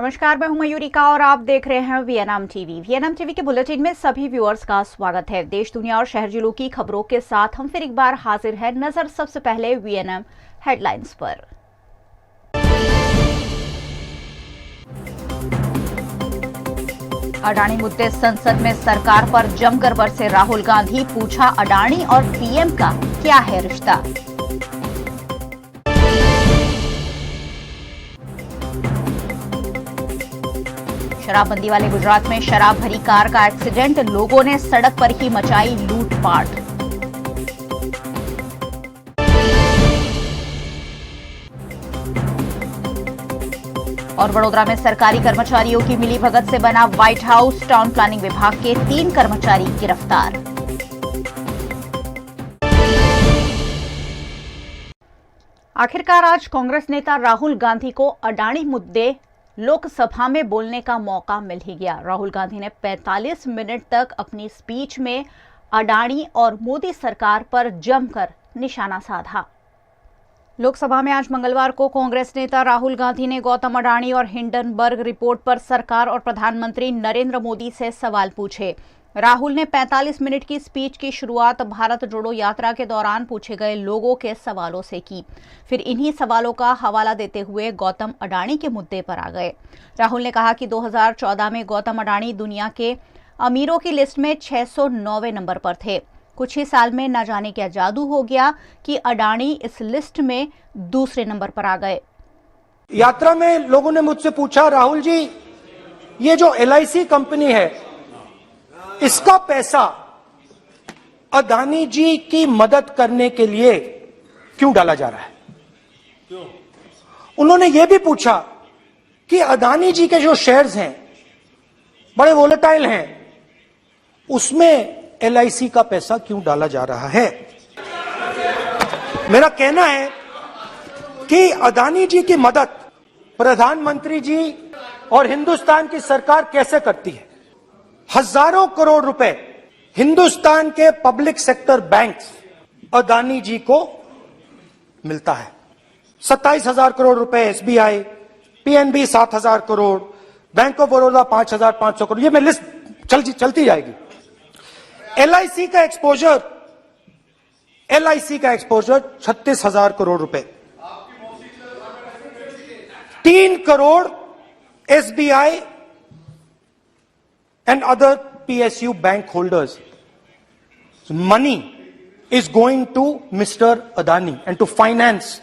नमस्कार, मैं हूं मयूरिका और आप देख रहे हैं वीएनएम टीवी। वीएनएम टीवी के बुलेटिन में सभी व्यूअर्स का स्वागत है। देश दुनिया और शहर जिलों की खबरों के साथ हम फिर एक बार हाजिर है। नजर सबसे पहले वीएनएम हेडलाइंस पर। अडानी मुद्दे संसद में सरकार पर जमकर बरसे राहुल गांधी। पूछा, अडानी और पीएम का क्या है रिश्ता। शराबबंदी वाले गुजरात में शराब भरी कार का एक्सीडेंट, लोगों ने सड़क पर ही मचाई लूटपाट। और वडोदरा में सरकारी कर्मचारियों की मिलीभगत से बना व्हाइट हाउस। टाउन प्लानिंग विभाग के 3 कर्मचारी गिरफ्तार। आखिरकार आज कांग्रेस नेता राहुल गांधी को अडानी मुद्दे लोकसभा में बोलने का मौका मिल ही गया। राहुल गांधी ने 45 मिनट तक अपनी स्पीच में अडानी और मोदी सरकार पर जमकर निशाना साधा। लोकसभा में आज मंगलवार को कांग्रेस नेता राहुल गांधी ने गौतम अडानी और हिंडनबर्ग रिपोर्ट पर सरकार और प्रधानमंत्री नरेंद्र मोदी से सवाल पूछे। राहुल ने 45 मिनट की स्पीच की शुरुआत भारत जोड़ो यात्रा के दौरान पूछे गए लोगों के सवालों से की। फिर इन्हीं सवालों का हवाला देते हुए गौतम अडानी के मुद्दे पर आ गए। राहुल ने कहा कि 2014 में गौतम अडानी दुनिया के अमीरों की लिस्ट में 609वें नंबर पर थे। कुछ ही साल में न जाने क्या जादू हो गया कि अडानी इस लिस्ट में दूसरे नंबर पर आ गए। यात्रा में लोगों ने मुझसे पूछा, राहुल जी, ये जो LIC कंपनी है, इसका पैसा अडानी जी की मदद करने के लिए क्यों डाला जा रहा है। उन्होंने यह भी पूछा कि अडानी जी के जो शेयर्स हैं बड़े वोलेटाइल हैं, उसमें LIC का पैसा क्यों डाला जा रहा है। मेरा कहना है कि अडानी जी की मदद प्रधानमंत्री जी और हिंदुस्तान की सरकार कैसे करती है। हजारों करोड़ रुपए हिंदुस्तान के पब्लिक सेक्टर बैंक्स अडानी जी को मिलता है। 27,000 करोड़ रुपए SBI, PNB 7,000 crore, bank of Baroda 5,500 crore, ये मैं लिस्ट चलती जाएगी। LIC का एक्सपोजर 36,000 करोड़ रुपए, 3 crore SBI and other PSU bank holders. So money is going to Mr. Adani and to finance.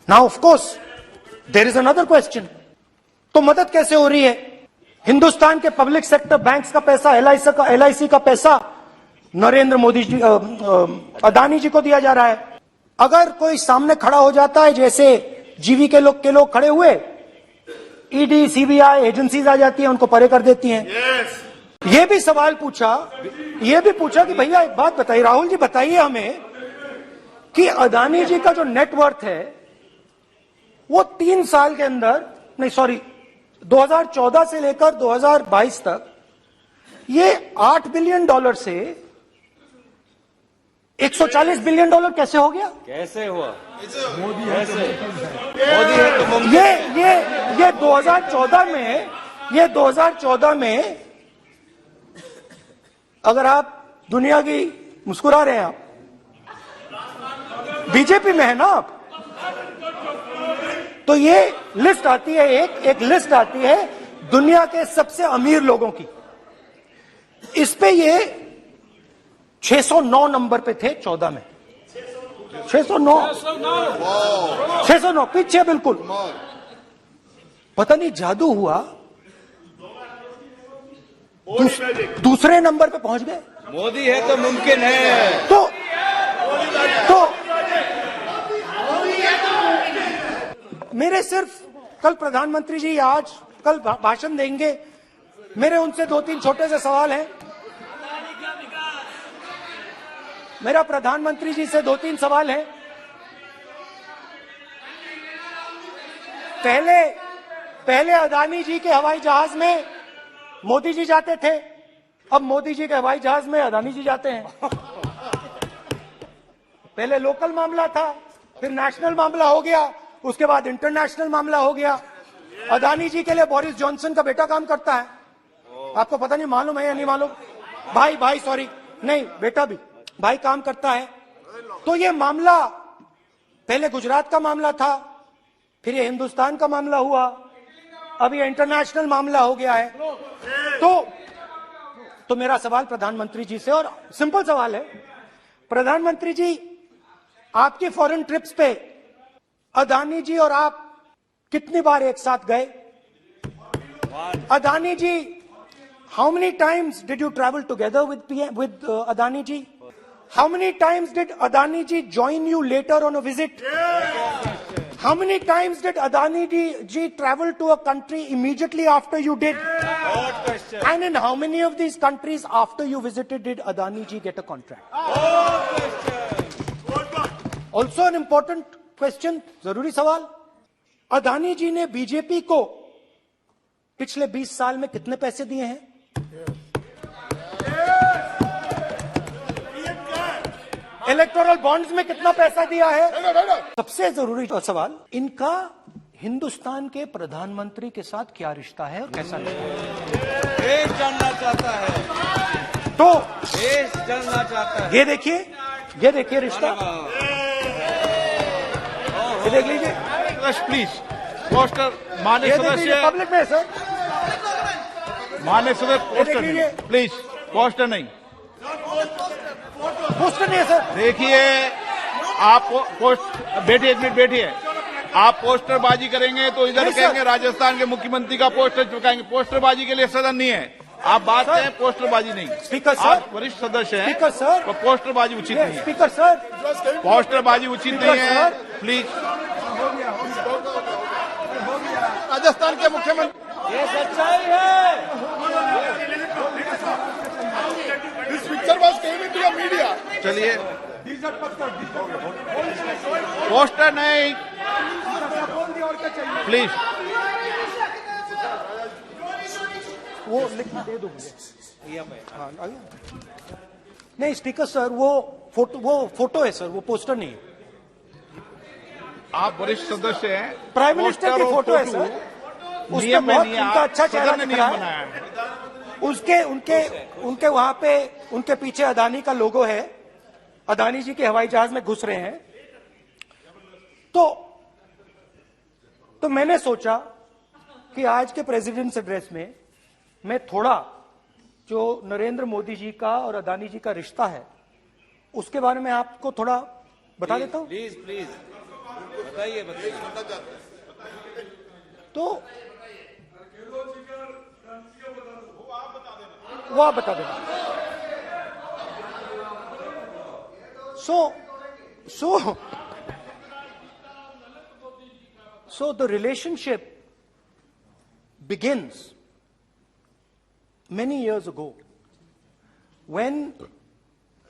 Now, of course, there is another question. तो मदद कैसे हो रही है। हिंदुस्तान के पब्लिक सेक्टर बैंक्स का पैसा, LIC का पैसा नरेंद्र मोदी जी, अडानी जी को दिया जा रहा है। अगर कोई सामने खड़ा हो जाता है, जैसे जीवी के लोग खड़े हुए, ED, CBI एजेंसीज आ जाती हैं, उनको परे कर देती हैं। ये भी सवाल पूछा कि भैया एक बात बताइए, राहुल जी बताइए हमें कि अडानी जी का जो नेटवर्थ है वो 3 साल के अंदर, 2014 से लेकर 2022 तक ये $8 बिलियन से $140 बिलियन कैसे हो गया। कैसे हुआ? मोदी ये 2014 में अगर आप दुनिया की मुस्कुरा रहे हैं, आप बीजेपी में है ना आप, तो ये लिस्ट आती है, एक लिस्ट आती है दुनिया के सबसे अमीर लोगों की। इस पे ये 609 नंबर पे थे 14 में। 609 पीछे बिल्कुल। पता नहीं जादू हुआ, दूसरे नंबर पे पहुंच गए। मोदी है तो मुमकिन है। तो मेरे सिर्फ कल प्रधानमंत्री जी कल भाषण देंगे, मेरे उनसे 2-3 छोटे से सवाल हैं। मेरा प्रधानमंत्री जी से 2-3 सवाल हैं। पहले अडानी जी के हवाई जहाज में मोदी जी जाते थे, अब मोदी जी के हवाई जहाज में अडानी जी जाते हैं। पहले लोकल मामला था, फिर नेशनल मामला हो गया, उसके बाद इंटरनेशनल मामला हो गया। अदानी जी के लिए बोरिस जॉनसन का बेटा काम करता है, आपको पता नहीं मालूम है या नहीं मालूम? भाई सॉरी, नहीं बेटा भी, भाई काम करता है। तो ये मामला पहले गुजरात का मामला था, फिर ये हिंदुस्तान का मामला हुआ, अब ये इंटरनेशनल मामला हो गया है। तो मेरा सवाल प्रधानमंत्री जी से, और सिंपल सवाल है, प्रधानमंत्री जी आपकी फॉरेन ट्रिप्स पे अदानी जी और आप कितनी बार एक साथ गए? Adani ji, how many times did you travel together with Adani ji? How many times did Adani ji join you later on a visit? How many times did Adani ji travel to a country immediately after you did? And in how many of these countries after you visited did Adani ji get a contract? Also an important question, जरूरी सवाल, अदानी जी ने BJP को पिछले 20 साल में कितने पैसे दिए हैं? इलेक्टोरल बॉन्ड्स में कितना पैसा दिया है? सबसे जरूरी सवाल, इनका हिंदुस्तान के प्रधानमंत्री के साथ क्या रिश्ता है और कैसा रिश्ता है? देश जानना चाहता है, तो देश जानना चाहता है। ये देखिए रिश्ता, ये देख लीजिए। प्लीज पोस्टर माननीय सदस्य, पब्लिक में सर, माननीय सदस्य पोस्टर लीजिए। नहीं, प्लीज पोस्टर नहीं, पोस्टर नहीं है सर। देखिए आप पोस्ट बैठिए, एक मिनट बैठिए। आप पोस्टरबाजी करेंगे तो इधर नहीं, सर। कहेंगे राजस्थान के मुख्यमंत्री का पोस्टर चिपकाएंगे। पोस्टरबाजी के लिए सदन नहीं है, आप बात सर। करें, पोस्टरबाजी नहीं। स्पीकर सर, आप वरिष्ठ सदस्य हैं, स्पीकर सर, तो पोस्टरबाजी उचित नहीं है। स्पीकर सर, पोस्टरबाजी उचित स्पीकर नहीं है, सर। प्लीज। राजस्थान के मुख्यमंत्री, ये सच्चाई है। चलिए पोस्टर नहीं, प्लीज। वो लिख दे दो मुझे। हाँ, नहीं स्पीकर सर, वो फोटो है सर, वो पोस्टर नहीं है। आप वरिष्ठ सदस्य हैं, प्राइम मिनिस्टर की पोस्टर और फोटो है फोटो सर, उसमें नियम में बहुत नहीं है, उनका आप अच्छा चेहरा सदन ने दिख नियम रहा है। बनाया है। उनके वहां पे उनके पीछे अदानी का लोगो है, अदानी जी के हवाई जहाज में घुस रहे हैं। तो मैंने सोचा कि आज के प्रेसिडेंट्स एड्रेस में मैं थोड़ा जो नरेंद्र मोदी जी का और अदानी जी का रिश्ता है उसके बारे में आपको थोड़ा बता देता हूं। प्लीज बताइए। तो वो आप बता देना। So the relationship begins many years ago when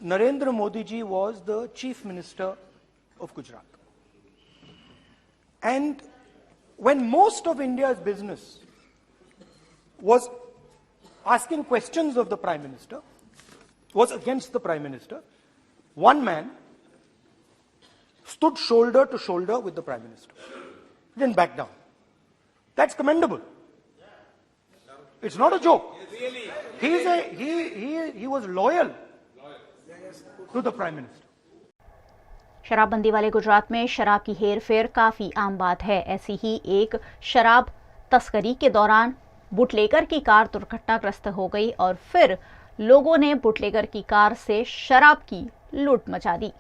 Narendra Modi ji was the Chief Minister of Gujarat. And when most of India's business was asking questions of the Prime Minister, was against the Prime Minister, one man stood shoulder to shoulder with the Prime Minister. He didn't back down. That's commendable. It's not a joke. He was loyal to the Prime Minister. शराबबंदी वाले गुजरात में शराब की हेरफेर काफी आम बात है। ऐसी ही एक शराब तस्करी के दौरान बुटलेगर की कार दुर्घटनाग्रस्त हो गई और फिर लोगों ने बुटलेगर की कार से शराब की लूट मचा दी।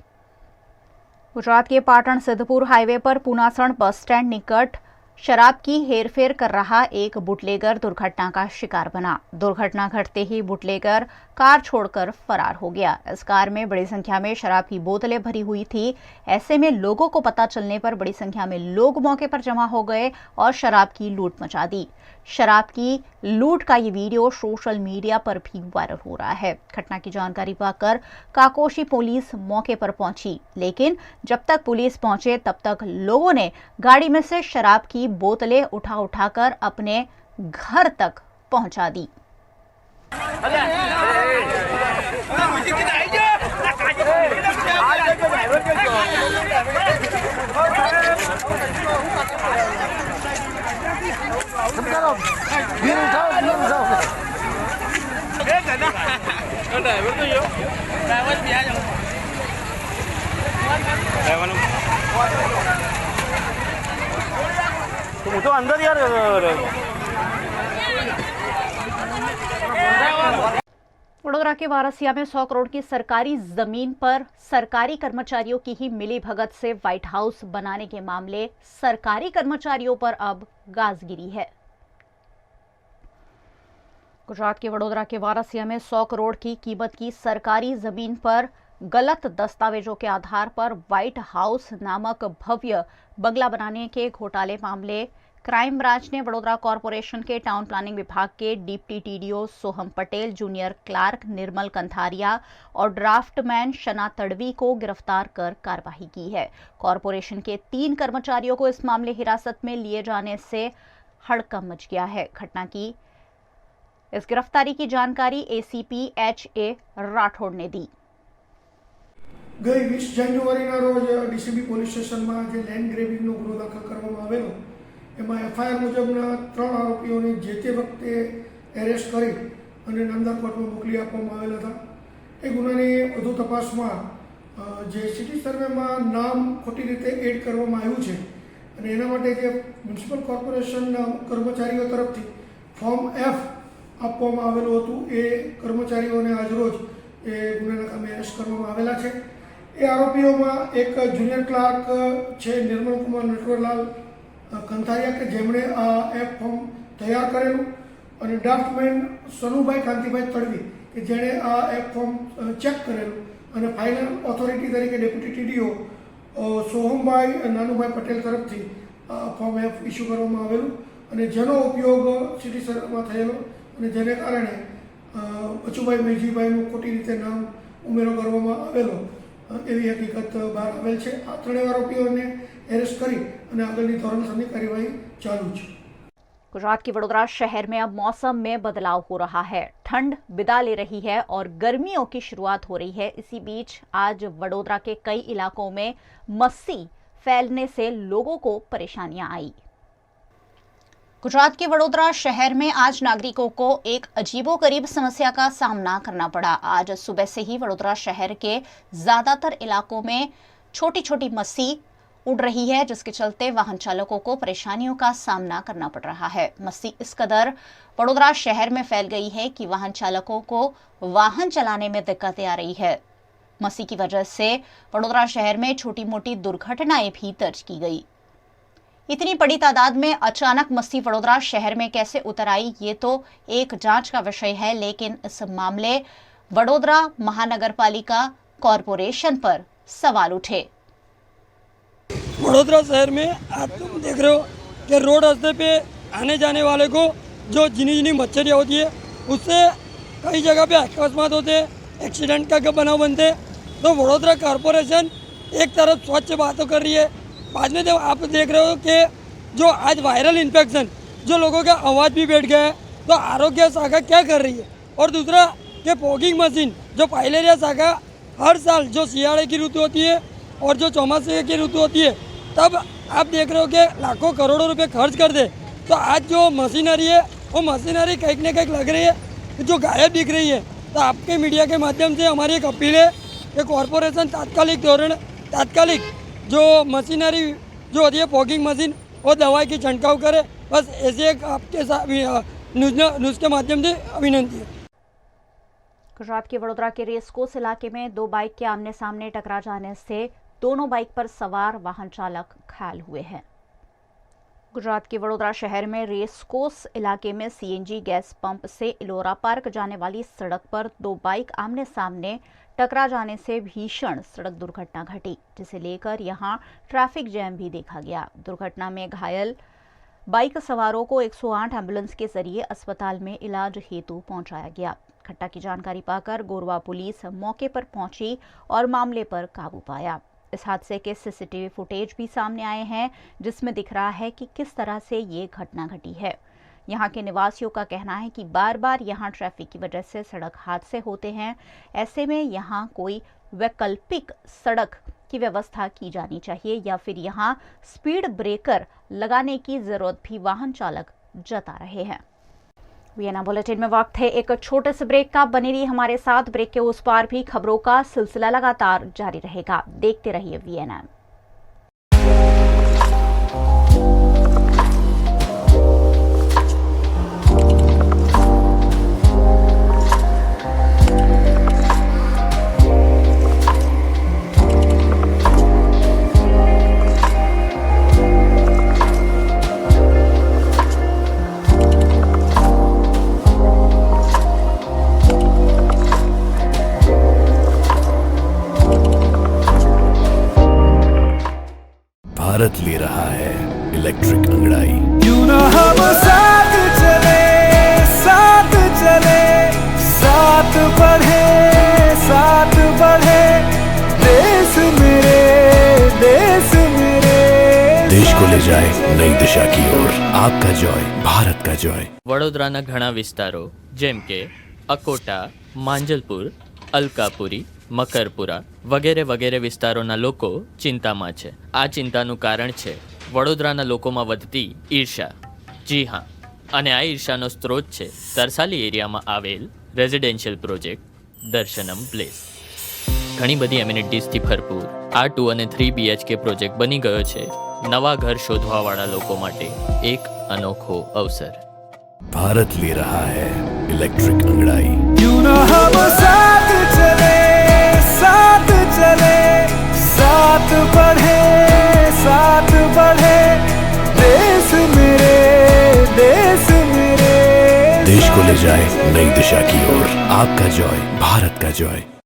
गुजरात के पाटण सिद्धपुर हाईवे पर पुनासण बस स्टैंड निकट शराब की हेरफेर कर रहा एक बुटलेगर दुर्घटना का शिकार बना। दुर्घटना घटते ही बुटलेगर कार छोड़कर फरार हो गया। इस कार में बड़ी संख्या में शराब की बोतलें भरी हुई थी। ऐसे में लोगों को पता चलने पर बड़ी संख्या में लोग मौके पर जमा हो गए और शराब की लूट मचा दी। शराब की लूट का ये वीडियो सोशल मीडिया पर भी वायरल हो रहा है। घटना की जानकारी पाकर काकोशी पुलिस मौके पर पहुंची, लेकिन जब तक पुलिस पहुंचे तब तक लोगों ने गाड़ी में से शराब की बोतलें उठाकर अपने घर तक पहुंचा दी। હું તો અંદર યાર वडोदरा के वारसिया में 100 करोड़ की सरकारी जमीन पर सरकारी कर्मचारियों की ही मिली भगत से व्हाइट हाउस बनाने के मामले सरकारी कर्मचारियों पर अब गाज गिरी है। गुजरात के वडोदरा के वारसिया में 100 करोड़ की कीमत की सरकारी जमीन पर गलत दस्तावेजों के आधार पर व्हाइट हाउस नामक भव्य बंगला बनाने के घोटाले मामले क्राइम ब्रांच ने वडोदरा कॉरपोरेशन के टाउन प्लानिंग विभाग के डिप्टी टीडीओ सोहम पटेल, जूनियर क्लार्क निर्मल कंथारिया और ड्राफ्टमैन शना तड़वी को गिरफ्तार कर कार्रवाई की है। कॉरपोरेशन के 3 कर्मचारियों को इस मामले हिरासत में लिए जाने से हड़कंप मच गया है। घटना की इस गिरफ्तारी की जानकारी एसीपी एच.ए. राठौड़ ने दी। ગઈ 20 જાન્યુઆરીના રોજ ડીસીબી પોલીસ સ્ટેશનમાં જે લેન્ડ ગ્રેબિંગનો ગુનો દાખલ કરવામાં આવેલો એમાં એફઆઈઆર મુજબના 3 આરોપીઓને જે તે વખતે એરેસ્ટ કરી અને નામદાર કોર્ટમાં મોકલી આપવામાં આવેલા હતા। એ ગુનાની વધુ તપાસમાં જે સિટી સર્વેમાં નામ ખોટી રીતે એડ કરવામાં આવ્યું છે અને એના માટે જે મ્યુનિસિપલ કોર્પોરેશનના કર્મચારીઓ તરફથી ફોર્મ એફ આપવામાં આવેલું હતું એ કર્મચારીઓને આજરોજ એ ગુનાના કામે એરેસ્ટ કરવામાં આવેલા છે। એ આરોપીઓમાં એક જુનિયર ક્લાર્ક છે નિર્મલ કુમાર નટવરલાલ કંથારિયા કે જેમણે આ એપ ફોર્મ તૈયાર કરેલું અને ડ્રાફ્ટમેન સનુભાઈ કાંતિભાઈ તડવી કે જેણે આ એપ ફોર્મ ચેક કરેલું અને ફાઇનલ ઓથોરિટી તરીકે ડેપ્યુટી ટીડીઓ સોહમભાઈ નાનુભાઈ પટેલ તરફથી ફોર્મ એફ ઇસ્યુ કરવામાં આવેલું અને જેનો ઉપયોગ સિટી સર્વેમાં થયેલો અને જેને કારણે બચુભાઈ મેઘજીભાઈનું ખોટી રીતે નામ ઉમેરો કરવામાં આવેલો એવી હકીકત બહાર આવેલ છે। આ ત્રણેય આરોપીઓને એરેસ્ટ કરી અને આગળની ધોરણસરની કાર્યવાહી ચાલુ છે। गुजरात के वडोदरा शहर में अब मौसम में बदलाव हो रहा है। ठंड विदा ले रही है और गर्मियों की शुरुआत हो रही है। इसी बीच आज वडोदरा के कई इलाकों में मस्सी फैलने से लोगों को परेशानियां आई। गुजरात के वडोदरा शहर में आज नागरिकों को एक अजीबोगरीब समस्या का सामना करना पड़ा। आज सुबह से ही वडोदरा शहर के ज्यादातर इलाकों में छोटी छोटी मस्सी उड़ रही है, जिसके चलते वाहन चालकों को परेशानियों का सामना करना पड़ रहा है। मस्सी इस कदर वडोदरा शहर में फैल गई है कि वाहन चालकों को वाहन चलाने में दिक्कतें आ रही है। मस्सी की वजह से वडोदरा शहर में छोटी मोटी दुर्घटनाएं भी दर्ज की गई। इतनी बड़ी तादाद में अचानक मस्सी वडोदरा शहर में कैसे उतर आई, ये तो एक जांच का विषय है, लेकिन इस मामले वडोदरा महानगरपालिका कॉरपोरेशन पर सवाल उठे। वडोदरा शहर में आज तुम देख रहे हो कि रोड रास्ते पे आने जाने वाले को जो जिनी मच्छरियाँ होती है उससे कई जगह पे अकस्मात होते हैं, एक्सीडेंट का बनाव बनते हैं। तो वडोदरा कॉरपोरेशन एक तरफ स्वच्छ बातों कर रही है, बाद में जब आप देख रहे हो कि जो आज वायरल इन्फेक्शन जो लोगों का आवाज़ भी बैठ गया है, तो आरोग्य शाखा क्या कर रही है। और दूसरा कि फॉगिंग मशीन जो फाइलेरिया शाखा हर साल जो सियाड़े की ऋतु होती है और जो चौमासे की ऋतु होती है तब आप देख रहे हो कि लाखों करोड़ों रुपए खर्च कर दे, तो आज जो मशीनरी है वो मशीनरी कहीं ना कहीं लग रही है जो गायब दिख रही है। तो आपके मीडिया के माध्यम से हमारी एक अपील है कि कॉरपोरेशन तात्कालिक जो मशीनरी जो होती है फॉगिंग मशीन वो दवाई की छिड़काव करे। बस ऐसे एक आपके साथ न्यूज़ के माध्यम से विनंती है। गुजरात के वडोदरा के रेसकोर्स इलाके में 2 बाइक के आमने सामने टकरा जाने से दोनों बाइक पर सवार वाहन चालक घायल हुए हैं। गुजरात के वडोदरा शहर में रेसकोर्स इलाके में सीएनजी गैस पंप से इलोरा पार्क जाने वाली सड़क पर 2 बाइक आमने सामने टकरा जाने से भीषण सड़क दुर्घटना घटी, जिसे लेकर यहां ट्रैफिक जैम भी देखा गया। दुर्घटना में घायल बाइक सवारों को 108 एम्बुलेंस के जरिए अस्पताल में इलाज हेतु पहुंचाया गया। घटना की जानकारी पाकर गोरवा पुलिस मौके पर पहुंची और मामले पर काबू पाया। इस हादसे के सीसीटीवी फुटेज भी सामने आए हैं, जिसमें दिख रहा है कि किस तरह से ये घटना घटी है। यहाँ के निवासियों का कहना है कि बार बार यहाँ ट्रैफिक की वजह से सड़क हादसे होते हैं। ऐसे में यहाँ कोई वैकल्पिक सड़क की व्यवस्था की जानी चाहिए या फिर यहाँ स्पीड ब्रेकर लगाने की जरूरत भी वाहन चालक जता रहे हैं। वीएनएम बुलेटिन में वक्त है एक छोटे से ब्रेक का। बने रहिए हमारे साथ। ब्रेक के उस पार भी खबरों का सिलसिला लगातार जारी रहेगा। देखते रहिए वीएनएम। भारत ले रहा है इलेक्ट्रिक अंगड़ाई। क्यों ना हम साथ चले, साथ चले, साथ बढ़े, साथ बढ़े, देश मेरे, देश मेरे। देश को ले जाए नई दिशा की ओर। आपका जॉय, भारत का जॉय। વડોદરાના ઘણા વિસ્તારો જેમ કે અકોટા, માંજલપુર, અલકાપુરી, મકરપુરા વગેરે વગેરે વિસ્તારોના લોકો ચિંતામાં છે। આ ચિંતાનું કારણ છે વડોદરાના લોકોમાં વધતી ઈર્ષા। જી હા, અને આ ઈર્ષાનો સ્ત્રોત છે તરસાલી એરિયામાં આવેલ રેઝિડેન્શિયલ પ્રોજેક્ટ દર્શનમ પ્લેસ। ઘણી બધી એમિનિટીઝથી ભરપૂર આ 2 અને 3 BHK પ્રોજેક્ટ બની ગયો છે નવા ઘર શોધવાવાળા લોકો માટે એક અનોખો અવસર। भारत ले रहा है इलेक्ट्रिक अंगड़ाई। क्यों ना हम साथ चले, साथ चले, साथ बढ़े, साथ बढ़े, देश मेरे, देश मेरे। देश को ले जाए नई दिशा की ओर। आपका जॉय, भारत का जॉय। –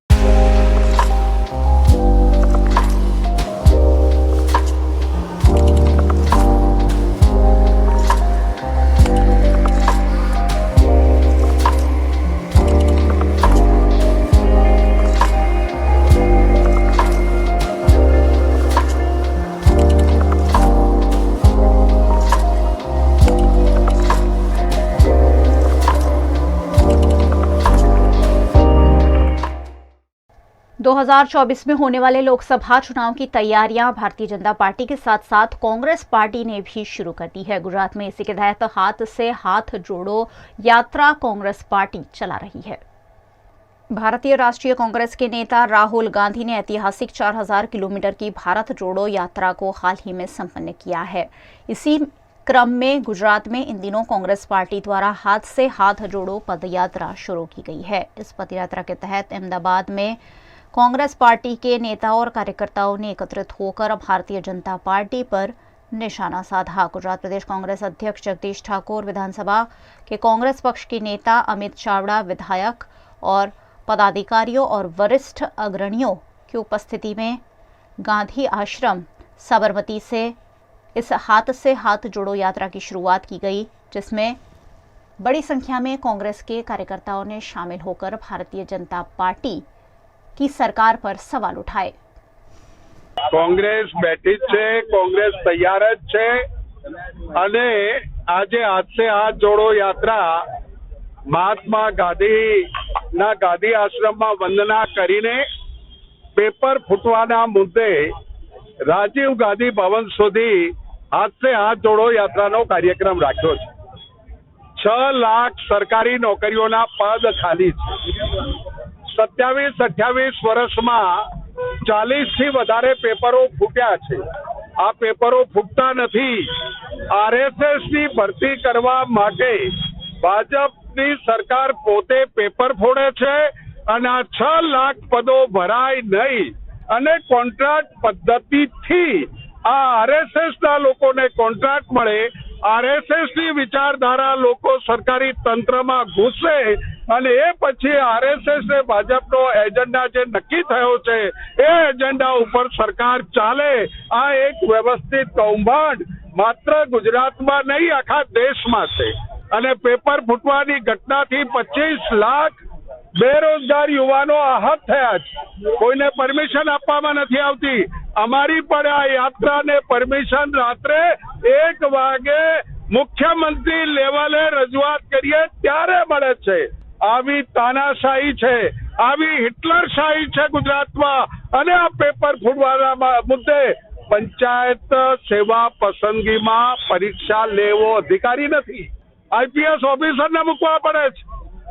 2024 में होने वाले लोकसभा चुनाव की तैयारियां भारतीय जनता पार्टी के साथ साथ कांग्रेस पार्टी ने भी शुरू कर दी है। गुजरात में इसी के तहत हाथ से हाथ जोड़ो यात्रा कांग्रेस पार्टी चला रही है। भारतीय राष्ट्रीय कांग्रेस के नेता राहुल गांधी ने ऐतिहासिक 4000 किलोमीटर की भारत जोड़ो यात्रा को हाल ही में संपन्न किया है। इसी क्रम में गुजरात में इन दिनों कांग्रेस पार्टी द्वारा हाथ से हाथ जोड़ो पदयात्रा शुरू की गई है। इस पदयात्रा के तहत अहमदाबाद में कांग्रेस पार्टी के नेता और कार्यकर्ताओं ने एकत्रित होकर भारतीय जनता पार्टी पर निशाना साधा। गुजरात प्रदेश कांग्रेस अध्यक्ष जगदीश ठाकुर, विधानसभा के कांग्रेस पक्ष के नेता अमित चावड़ा, विधायक और पदाधिकारियों और वरिष्ठ अग्रणियों की उपस्थिति में गांधी आश्रम साबरमती से इस हाथ से हाथ जोड़ो यात्रा की शुरुआत की गई, जिसमें बड़ी संख्या में कांग्रेस के कार्यकर्ताओं ने शामिल होकर भारतीय जनता पार्टी की सरकार पर सवाल उठाए। કોંગ્રેસ બેઠી જ છે, કોંગ્રેસ તૈયાર જ છે અને આજે હાથ સે હાથ જોડો યાત્રા મહાત્મા ગાંધીના ગાંધી આશ્રમમાં વંદના કરીને પેપર ફૂટવાના મુદ્દે રાજીવ ગાંધી ભવન સુધી હાથ સે હાથ જોડો યાત્રાનો કાર્યક્રમ રાખ્યો છે। 6 લાખ સરકારી નોકરીઓના પદ ખાલી છે। 27-28 વર્ષમાં 40 થી વધારે પેપરો ફૂટ્યા છે। આ પેપરો ફૂટતા નથી। આરએસએસ ની ભરતી કરવા માટે ભાજપની સરકાર પોતે પેપર ફોડે છે અને આ 6 લાખ પદો ભરાય નહીં અને કોન્ટ્રાક્ટ પદ્ધતિથી આ આરએસએસ ના લોકોને કોન્ટ્રાક્ટ મળે। આરએસએસ ની વિચારધારા લોકો સરકારી તંત્રમાં ઘૂસે અને એ પછી આરએસએસ ને ભાજપનો એજન્ડા જે નક્કી થયો છે એ એજન્ડા ઉપર સરકાર ચાલે। આ એક વ્યવસ્થિત કૌભાંડ માત્ર ગુજરાતમાં નહીં આખા દેશમાં છે અને પેપર ફૂટવાની ઘટનાથી 25 લાખ બેરોજગાર યુવાનો आहत થયા છે। કોઈને પરમિશન આપવામાં નથી આવતી। અમારી પણ આ યાત્રાને પરમિશન રાત્રે 1 વાગે મુખ્યમંત્રી લેવલે રજૂઆત કરીએ ત્યારે મળે છે. આવી તાનાશાહી છે, આવી હિટલરશાહી છે ગુજરાતમાં, અને આ પેપર ફૂટવાના મુદ્દે પંચાયત સેવા પસંદગીમાં પરીક્ષા લેવો અધિકારી નથી. આઈપીએસ ઓફિસરને મૂકવા પડે છે,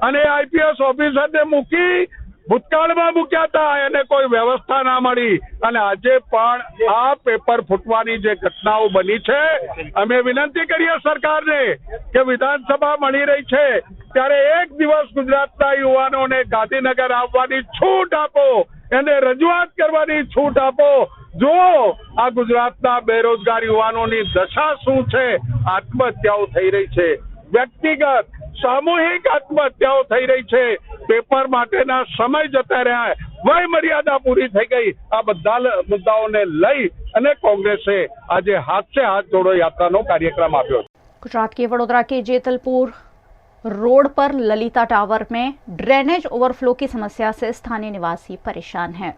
અને આઈપીએસ ઓફિસરને મૂકી ભૂતકાળમાં મૂક્યા હતા, એને કોઈ વ્યવસ્થા ના મળી, અને આજે પણ આ પેપર ફૂટવાની જે ઘટનાઓ બની છે, અમે વિનંતી કરીએ સરકારને કે વિધાનસભા મળી રહી છે ત્યારે એક દિવસ ગુજરાતના યુવાનોને ગાંધીનગર આવવાની છૂટ આપો, એને રજૂઆત કરવાની છૂટ આપો. જો આ ગુજરાતના બેરોજગાર યુવાનોની દશા શું છે, આત્મહત્યાઓ થઈ રહી છે, વ્યક્તિગત સામૂહિક આત્મહત્યાઓ થઈ રહી છે, પેપર માટેના સમય જતા રહ્યા, વય મર્યાદા પૂરી થઈ ગઈ. આ બધા મુદ્દાઓને લઈ અને કોંગ્રેસે આજે હાથ से हाथ जोड़ो यात्राનો કાર્યક્રમ આપ્યો. गुजरात के वडोदरा के जेतलपुर रोड पर ललिता टावर में ड्रेनेज ओवरफ्लो की समस्या से स्थानीय निवासी परेशान हैं।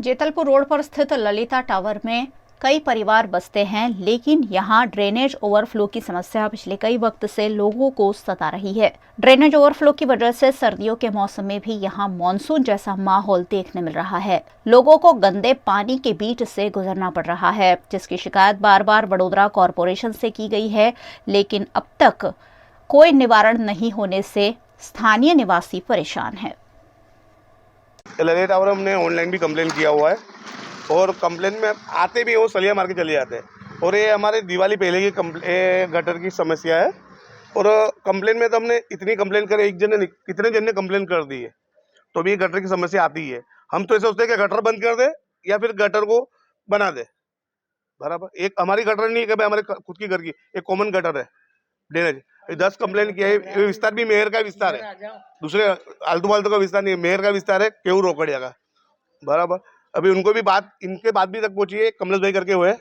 जेतलपुर रोड पर स्थित ललिता टावर में कई परिवार बसते हैं, लेकिन यहां ड्रेनेज ओवरफ्लो की समस्या पिछले कई वक्त से लोगों को सता रही है। ड्रेनेज ओवरफ्लो की वजह से सर्दियों के मौसम में भी यहां मानसून जैसा माहौल देखने मिल रहा है। लोगों को गंदे पानी के बीच से गुजरना पड़ रहा है, जिसकी शिकायत बार बार वडोदरा कॉरपोरेशन से की गई है, लेकिन अब तक कोई निवारण नहीं होने से स्थानीय निवासी परेशान है। ललिता टावर हमने ऑनलाइन भी कंप्लेन किया हुआ है, और कंप्लेन में आते भी वो सलिया मार के चले जाते हैं, और ये हमारे दिवाली पहले की गटर की समस्या है। और कंप्लेन में तो हमने इतनी कंप्लेन करे, कितने जन ने कंप्लेन कर दी है, तो भी गटर की समस्या आती है। हम तो ऐसे सोचते हैं कि गटर बंद कर दे या फिर गटर को बना दे बराबर। एक हमारी गटर नहीं है कि भाई हमारे खुद की घर की, एक कॉमन गटर है ड्रेनेज। 10 कंप्लेन किया है। ये विस्तार भी मेयर का विस्तार है, दूसरे आलतू फालतू का विस्तार नहीं है, मेयर का विस्तार है, केवू रोकड़िया का बराबर। अभी उनको भी बात, इनके बात भी तक पहुंची है, कमलेश भाई करके हुए,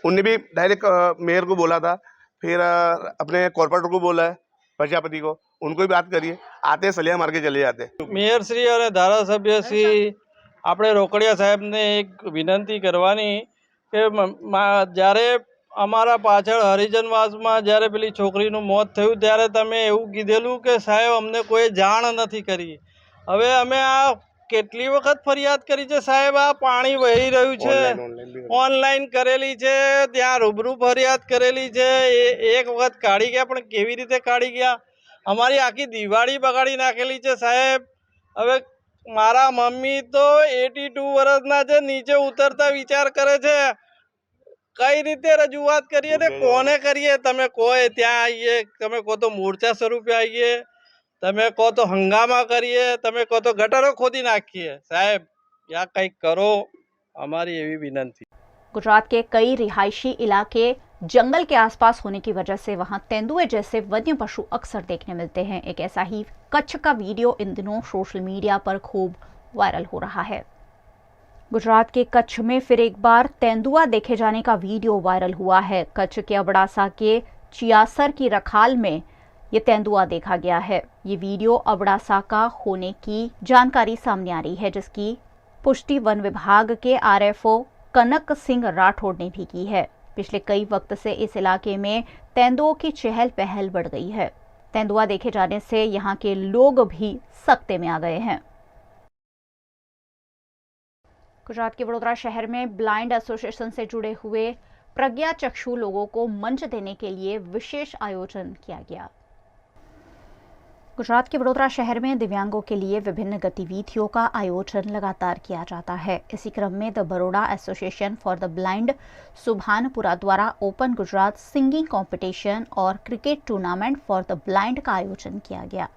उनने भी डायरेक्ट मेयर को बोला था, फिर अपने कॉर्पोरेटर को बोला है, प्रजापति को, उनको भी बात करिए, आते सलिया मार के चले जाते। मेयर श्री और धारासभ्य श्री આપણે રોકડિયા સાહેબને એક વિનંતી કરવાની કે જ્યારે અમારા પાછળ હરિજનવાસમાં જ્યારે પેલી છોકરીનું મોત થયું ત્યારે તમે એવું કીધેલું કે સાહેબ અમને કોઈ જાણ નથી કરી। હવે અમે આ કેટલી વખત ફરિયાદ કરી છે સાહેબ, આ પાણી વહી રહ્યું છે, ઓનલાઈન કરેલી છે, ત્યાં રૂબરૂ ફરિયાદ કરેલી છે, એક વખત કાઢી ગયા, પણ કેવી રીતે કાઢી ગયા? અમારી આખી દિવાળી બગાડી નાખેલી છે સાહેબ। હવે મારા મમ્મી તો 82 વર્ષના છે, નીચે ઉતરતા વિચાર કરે છે, કઈ રીતે રજૂઆત કરીએ ને કોને કરીએ? તમે કહો ત્યાં આવીએ, તમે કહો તો મોરચા સ્વરૂપે આવીએ, તમે કહો તો હંગામા કરીએ, તમે કહો તો ગટરો ખોદી નાખીએ। સાહેબ या કંઈક કરો, અમારી એવી વિનંતી। गुजरात के कई रिहायशी इलाके जंगल के आसपास होने की वजह से वहां तेंदुए जैसे वन्य पशु अक्सर देखने मिलते हैं। एक ऐसा ही कच्छ का वीडियो इन दिनों सोशल मीडिया पर खूब वायरल हो रहा है। गुजरात के कच्छ में फिर एक बार तेंदुआ देखे जाने का वीडियो वायरल हुआ है। कच्छ के अबड़ासा के चियासर की रखाल में ये तेंदुआ देखा गया है। ये वीडियो अबड़ासा का होने की जानकारी सामने आ रही है, जिसकी पुष्टि वन विभाग के आरएफओ कनक सिंह राठौड़ ने भी की है। पिछले कई वक्त से इस इलाके में तेंदुओं की चहल पहल बढ़ गई है। तेंदुआ देखे जाने से यहाँ के लोग भी सकते में आ गए हैं। गुजरात के वडोदरा शहर में ब्लाइंड एसोसिएशन से जुड़े हुए प्रज्ञा चक्षु लोगों को मंच देने के लिए विशेष आयोजन किया गया। गुजरात के वडोदरा शहर में दिव्यांगों के लिए विभिन्न गतिविधियों का आयोजन लगातार किया जाता है। इसी क्रम में the Baroda association for the blind Subhanpura द्वारा ओपन गुजरात सिंगिंग कंपटीशन और cricket tournament for the blind का आयोजन किया गया।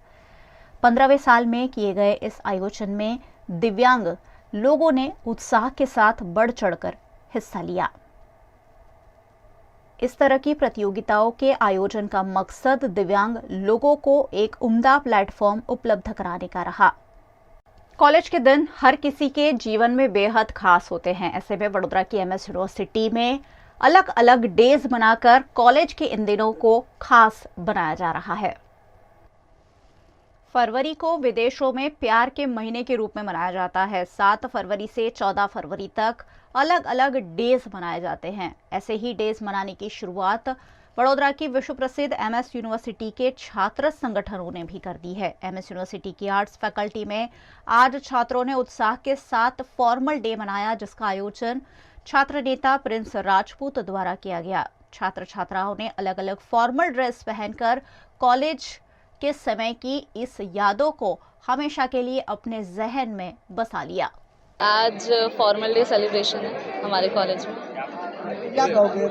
15वें साल में किए गए इस आयोजन में दिव्यांग लोगों ने उत्साह के साथ बढ़ चढ़कर हिस्सा लिया। इस तरह की प्रतियोगिताओं के आयोजन का मकसद दिव्यांग लोगों को एक उम्दा प्लेटफॉर्म उपलब्ध कराने का रहा। कॉलेज के दिन हर किसी के जीवन में बेहद खास होते हैं। ऐसे में वडोदरा की एमएस यूनिवर्सिटी में अलग अलग डेज बनाकर कॉलेज के इन दिनों को खास बनाया जा रहा है। फरवरी को विदेशों में प्यार के महीने के रूप में मनाया जाता है। 7 फरवरी से 14 फरवरी तक अलग अलग डेज मनाए जाते हैं। ऐसे ही डेज मनाने की शुरुआत वडोदरा की विश्व प्रसिद्ध एमएस यूनिवर्सिटी के छात्र संगठनों ने भी कर दी है। एमएस यूनिवर्सिटी की आर्ट्स फैकल्टी में आज छात्रों ने उत्साह के साथ फॉर्मल डे मनाया, जिसका आयोजन छात्र नेता प्रिंस राजपूत द्वारा किया गया। छात्र छात्राओं ने अलग अलग फॉर्मल ड्रेस पहनकर कॉलेज के समय की इस यादों को हमेशा के लिए अपने जहन में बसा लिया। आज फॉर्मल डे सेलिब्रेशन है हमारे कॉलेज में। क्या कहोगे,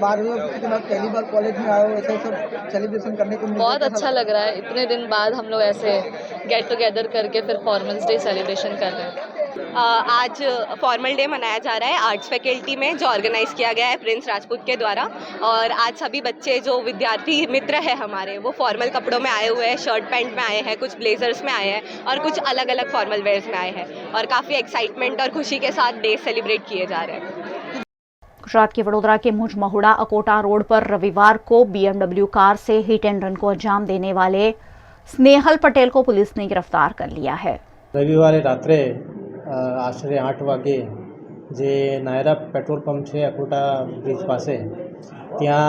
12वीं के बाद पहली बार कॉलेज में आए हो, ऐसे सब सेलिब्रेशन करने को मिला? बहुत अच्छा लग रहा है, इतने दिन बाद हम लोग ऐसे गेट टुगेदर करके फिर फॉर्मल्स डे सेलिब्रेशन कर रहे हैं। आज फॉर्मल डे मनाया जा रहा है आर्ट्स फैकल्टी में, जो ऑर्गेनाइज किया गया है प्रिंस राजपूत के द्वारा। और आज सभी बच्चे जो विद्यार्थी मित्र है हमारे, वो फॉर्मल कपड़ों में आए हुए हैं, शर्ट पैंट में आए हैं, कुछ ब्लेजर्स में आए हैं और कुछ अलग अलग फॉर्मल वेयर्स में आए हैं और काफ़ी एक्साइटमेंट और खुशी के साथ डे सेलिब्रेट किए जा रहे हैं। गुजरात के वडोदरा के मुझ महुड़ा अकोटा रोड पर रविवार को BMW कार से हिट एंड रन को अंजाम देने वाले स्नेहल पटेल को पुलिस ने गिरफ्तार कर लिया है। रविवार रात्रे आश्रे 8 वागे जे नायरा पेट्रोल पंप है अकोटा ब्रिज पासे, त्या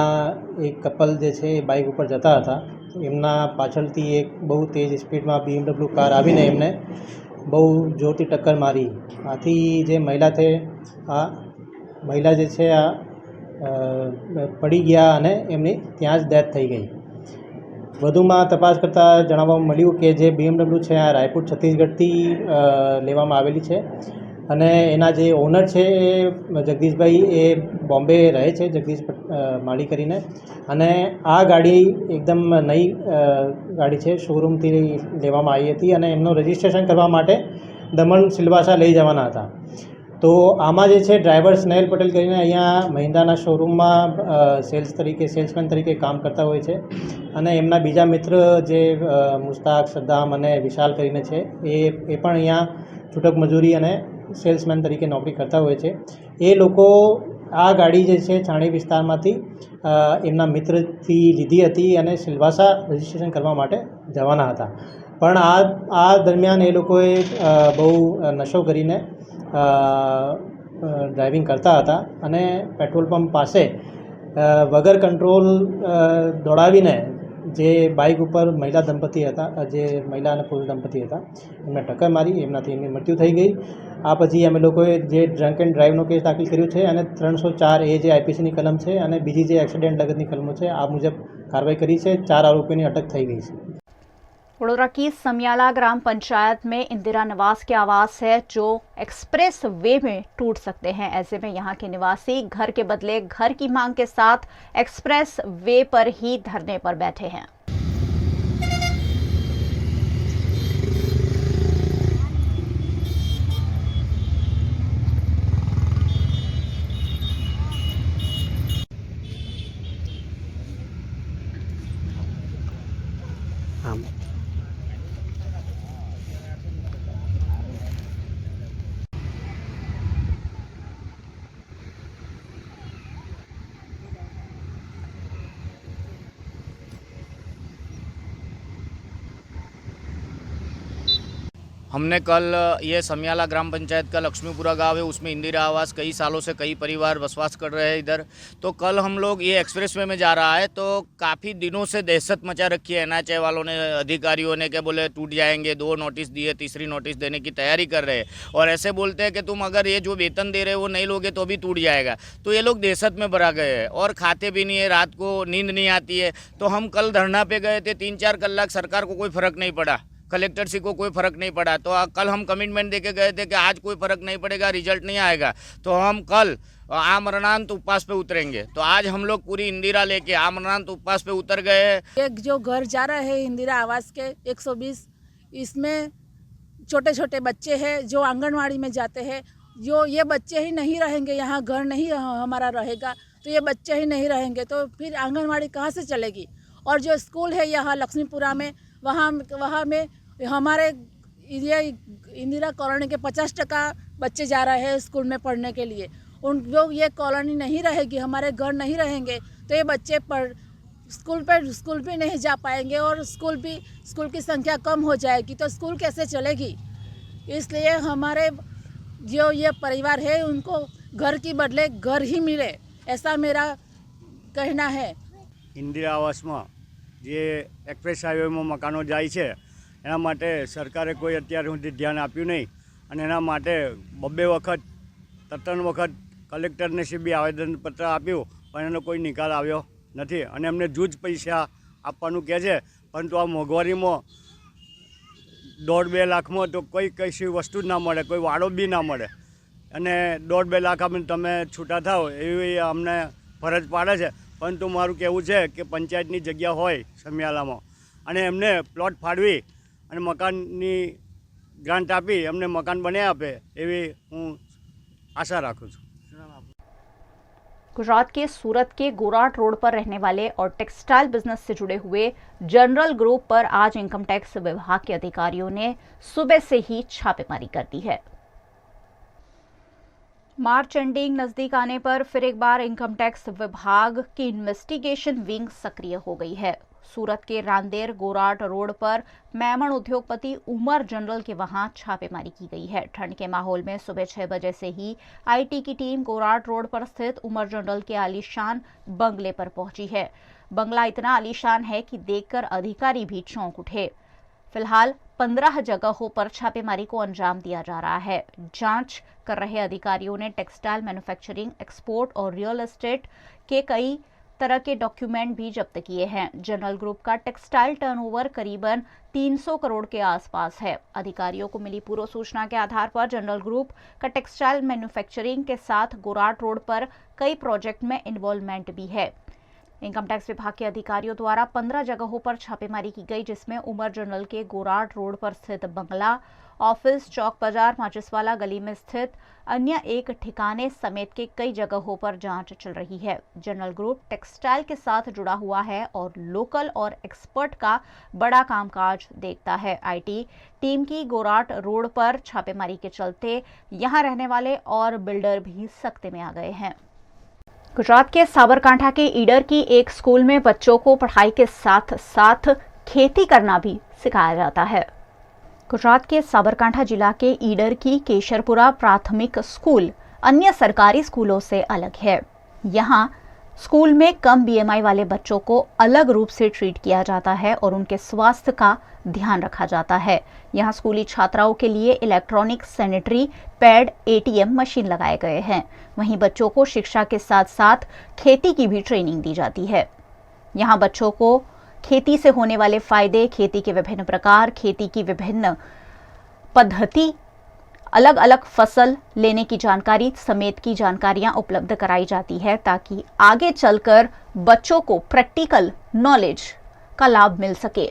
एक कपल जे छे बाइक पर जता था, एमना पाछळथी एक बहु तेज स्पीड में BMW कार आवीने एमने बहु जोरथी टक्कर मारी। आथी जे महिला थे आ महिला जे छे आ पड़ी गया अने एमनी त्यां ज डेथ थई गई। વધુમાં તપાસ કરતાં જણાવવા મળ્યું કે જે BMW છે આ રાયપુર છત્તીસગઢથી લેવામાં આવેલી છે અને એના જે ઓનર છે એ જગદીશભાઈ એ બોમ્બે રહે છે, જગદીશ માળી કરીને, અને આ ગાડી એકદમ નવી ગાડી છે, શોરૂમથી લેવામાં આવી હતી અને એમનું રજિસ્ટ્રેશન કરવા માટે દમણ સિલવાસા લઈ જવાના હતા। तो आमा जे छे ड्राइवर स्नेहल पटेल करीने अहींया महिंद्राना शोरूम में सेल्समेन तरीके काम करता होय छे अने एमना बीजा मित्र जे मुस्ताक, सद्दाम अने विशाल करीने छे ए पण अहींया छूटक मजूरी अने सेल्समेन तरीके नौकरी करता होय छे। ए लोको आ गाड़ी जे छे छाणी विस्तारमांथी एमना मित्रथी लीधी हती अने सिलवासा रजिस्ट्रेशन करवा माटे जवाना हता, पण आ दरमियान ए लोकोए बहु नशो करीने ड्राइविंग करता था अने पेट्रोल पंप पासे वगर कंट्रोल दौड़ावीने जे बाइक पर महिला दंपती था, जे महिला अने पुरुष दंपती था, एमने टक्कर मारी, एमनाथी एमनी मृत्यु थई गई। आ पछी अमे लोकोए जे ड्रंक एंड ड्राइवनो केस दाखल कर्यो छे अने 304A जे IPC नी कलम छे अने बीजी जे एक्सिडेंट लगतनी कलमो छे आ मुजब कार्रवाई करी छे। 4 आरोपीओनी अटक थई गई छे। वडोदरा की समियाला ग्राम पंचायत में इंदिरा निवास के आवास है जो एक्सप्रेस वे में टूट सकते हैं। ऐसे में यहाँ के निवासी घर के बदले घर की मांग के साथ एक्सप्रेस वे पर ही धरने पर बैठे हैं। हमने कल ये समियाला ग्राम पंचायत का लक्ष्मीपुरा गांव है, उसमें इंदिरा आवास कई सालों से कई परिवार बसवास कर रहे हैं इधर। तो कल हम लोग ये एक्सप्रेसवे में जा रहा है तो काफ़ी दिनों से दहशत मचा रखी है। NHAI वालों ने, अधिकारियों ने, क्या बोले टूट जाएंगे, 2 नोटिस दिए, तीसरी नोटिस देने की तैयारी कर रहे हैं और ऐसे बोलते हैं कि तुम अगर ये जो वेतन दे रहे हो वो नहीं लोगे तो भी टूट जाएगा। तो ये लोग दहशत में भरा गए हैं और खाते भी नहीं है, रात को नींद नहीं आती है। तो हम कल धरना पे गए थे, 3-4 कलाक, सरकार को कोई फ़र्क नहीं पड़ा, कलेक्टर सी को कोई फ़र्क नहीं पड़ा। तो कल हम कमिटमेंट देके गए थे कि आज कोई फ़र्क नहीं पड़ेगा, रिजल्ट नहीं आएगा तो हम कल आमरणांत उपवास पे उतरेंगे। तो आज हम लोग पूरी इंदिरा लेके आमरणांत उपवास पे उतर गए हैं। एक जो घर जा रहा है इंदिरा आवास के 120, इसमें छोटे छोटे बच्चे हैं जो आंगनवाड़ी में जाते हैं। जो ये बच्चे ही नहीं रहेंगे, यहाँ घर नहीं हमारा रहेगा तो ये बच्चे ही नहीं रहेंगे तो फिर आंगनवाड़ी कहाँ से चलेगी। और जो स्कूल है यहाँ लक्ष्मीपुरा में, वहाँ में हमारे ये इंदिरा कॉलोनी के 50% बच्चे जा रहे हैं स्कूल में पढ़ने के लिए। उन जो ये कॉलोनी नहीं रहेगी, हमारे घर नहीं रहेंगे तो ये बच्चे स्कूल पे नहीं जा पाएंगे और स्कूल की संख्या कम हो जाएगी तो स्कूल कैसे चलेगी। इसलिए हमारे जो ये परिवार है उनको घर की बदले घर ही मिले, ऐसा मेरा कहना है। ઇન્દિરા આવાસમાં જે એક્સપ્રેસ હાઈવેમાં મકાનો જાય છે એના માટે સરકારે કોઈ અત્યાર સુધી ધ્યાન આપ્યું નહીં અને એના માટે બબ્બે વખત 3 વખત કલેક્ટરને બી આવેદનપત્ર આપ્યું પણ એનો કોઈ નિકાલ આવ્યો નથી અને એમને જૂજ પૈસા આપવાનું કહે છે પરંતુ આ મોંઘવારીમાં 1.5-2 લાખમાં તો કોઈ કઈ વસ્તુ જ ના મળે, કોઈ વાડો બી ના મળે અને 1.5-2 લાખ આપીને તમે છૂટા થાઓ એવી અમને ફરજ પાડે છે। પરંતુ મારું કહેવું છે કે પંચાયતની જગ્યા હોય સમિયાલામાં અને એમને પ્લોટ ફાળવી અને મકાનની ગ્રાન્ટ આપી એમને મકાન બનાવી આપે એવી હું આશા રાખું છું। गुजरात के सूरत के गोराट रोड पर रहने वाले और टेक्सटाइल बिजनेस से जुड़े हुए जनरल ग्रुप पर आज इनकम टैक्स विभाग के अधिकारियों ने सुबह से ही छापेमारी कर दी है। मार्च एंडिंग नजदीक आने पर फिर एक बार इनकम टैक्स विभाग की इन्वेस्टिगेशन विंग सक्रिय हो गई है। सूरत के रांदेर गोराट रोड पर मेमन उद्योगपति उमर जनरल के वहां छापेमारी की गई है। ठंड के माहौल में सुबह 6 बजे से ही आईटी की टीम गोराट रोड पर स्थित उमर जनरल के आलीशान बंगले पर पहुंची है। बंगला इतना आलीशान है कि देखकर अधिकारी भी चौंक उठे। फिलहाल 15 जगहों पर छापेमारी को अंजाम दिया जा रहा है। जांच कर रहे अधिकारियों ने टेक्सटाइल मैन्युफैक्चरिंग, एक्सपोर्ट और रियल एस्टेट के कई तरह के डॉक्यूमेंट भी जब्त किए हैं। जनरल ग्रुप का टेक्सटाइल टर्नओवर करीबन 300 करोड़ के आसपास है। अधिकारियों को मिली पूर्व सूचना के आधार पर जनरल ग्रुप का टेक्सटाइल मैन्युफैक्चरिंग के साथ गोराट रोड पर कई प्रोजेक्ट में इन्वॉल्वमेंट भी है। इनकम टैक्स विभाग के अधिकारियों द्वारा 15 जगहों पर छापेमारी की गई, जिसमें उमर जनरल के गोराट रोड पर स्थित बंगला, ऑफिस, चौक बाजार, माचिसवाला गली में स्थित अन्य एक ठिकाने समेत के कई जगहों पर जांच चल रही है। जनरल ग्रुप टेक्सटाइल के साथ जुड़ा हुआ है और लोकल और एक्सपर्ट का बड़ा कामकाज देखता है। आईटी टीम की गोराट रोड पर छापेमारी के चलते यहां रहने वाले और बिल्डर भी सख्ते में आ गए हैं। गुजरात के साबरकांठा के ईडर की एक स्कूल में बच्चों को पढ़ाई के साथ साथ खेती करना भी सिखाया जाता है। गुजरात के साबरकांठा जिला के ईडर की केशरपुरा प्राथमिक स्कूल अन्य सरकारी स्कूलों से अलग है। यहाँ स्कूल में कम बीएमआई वाले बच्चों को अलग रूप से ट्रीट किया जाता है और उनके स्वास्थ्य का ध्यान रखा जाता है। यहाँ स्कूली छात्राओं के लिए electronic sanitary pad, ATM machine लगाए गए हैं। वहीं बच्चों को शिक्षा के साथ साथ खेती की भी ट्रेनिंग दी जाती है। यहाँ बच्चों को खेती से होने वाले फायदे, खेती के विभिन्न प्रकार, खेती की विभिन्न पद्धति, अलग अलग फसल लेने की जानकारी समेत की जानकारियां उपलब्ध कराई जाती है, ताकि आगे चलकर बच्चों को प्रैक्टिकल नॉलेज का लाभ मिल सके।